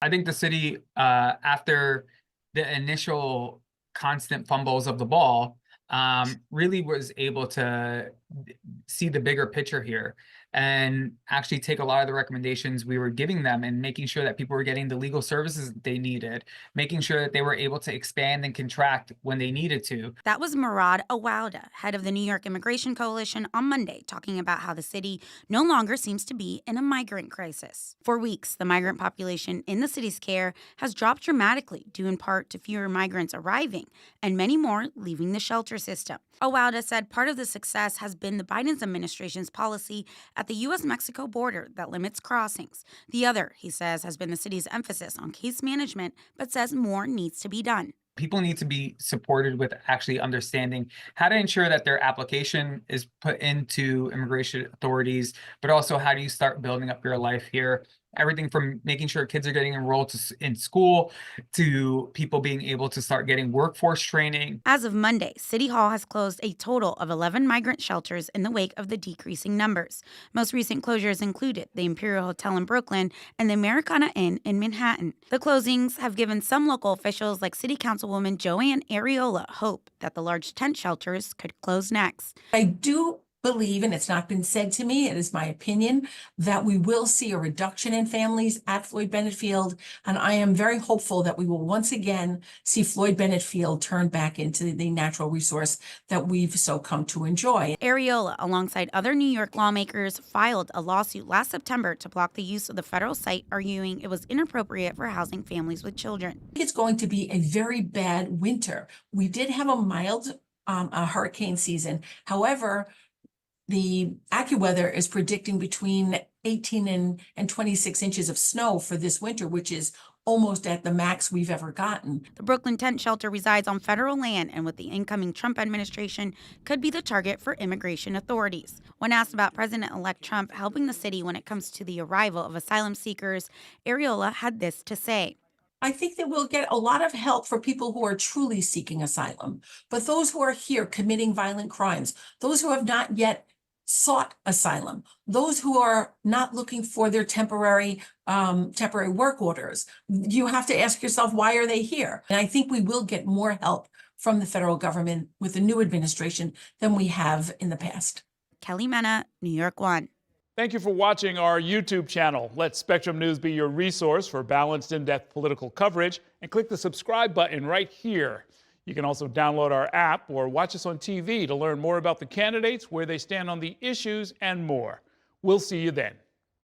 I think the city, after the initial constant fumbles of the ball, really was able to see the bigger picture here and actually take a lot of the recommendations we were giving them and making sure that people were getting the legal services that they needed, making sure that they were able to expand and contract when they needed to. That was Murad Awawdeh, head of the New York Immigration Coalition, on Monday, talking about how the city no longer seems to be in a migrant crisis. For weeks, the migrant population in the city's care has dropped dramatically, due in part to fewer migrants arriving and many more leaving the shelter system. Awawdeh said part of the success has been the Biden administration's policy at the U.S. Mexico border that limits crossings. The other, he says, has been the city's emphasis on case management, but says more needs to be done. People need to be supported with actually understanding how to ensure that their application is put into immigration authorities, but also how do you start building up your life here? Everything from making sure kids are getting enrolled in school to people being able to start getting workforce training. As of Monday, City Hall has closed a total of 11 migrant shelters in the wake of the decreasing numbers. Most recent closures included the Imperial Hotel in Brooklyn and the Americana Inn in Manhattan. The closings have given some local officials, like City Councilwoman Joanne Ariola, hope that the large tent shelters could close next. I do believe, and it's not been said to me, it is my opinion, that we will see a reduction in families at Floyd Bennett Field. And I am very hopeful that we will once again see Floyd Bennett Field turn back into the natural resource that we've so come to enjoy. Ariola, alongside other New York lawmakers, filed a lawsuit last September to block the use of the federal site, arguing it was inappropriate for housing families with children. It's going to be a very bad winter. We did have a mild hurricane season. However, the AccuWeather is predicting between 18 and 26 inches of snow for this winter, which is almost at the max we've ever gotten. The Brooklyn tent shelter resides on federal land and with the incoming Trump administration could be the target for immigration authorities. When asked about President-elect Trump helping the city when it comes to the arrival of asylum seekers, Ariola had this to say. I think that we'll get a lot of help for people who are truly seeking asylum, but those who are here committing violent crimes, those who have not yet sought asylum, those who are not looking for their temporary work orders, you have to ask yourself, why are they here? And I think we will get more help from the federal government with the new administration than we have in the past. Kelly Mena, New York One. Thank you for watching our YouTube channel. Let Spectrum News be your resource for balanced, in-depth political coverage, and click the subscribe button right here. You can also download our app or watch us on TV to learn more about the candidates, where they stand on the issues, and more. We'll see you then.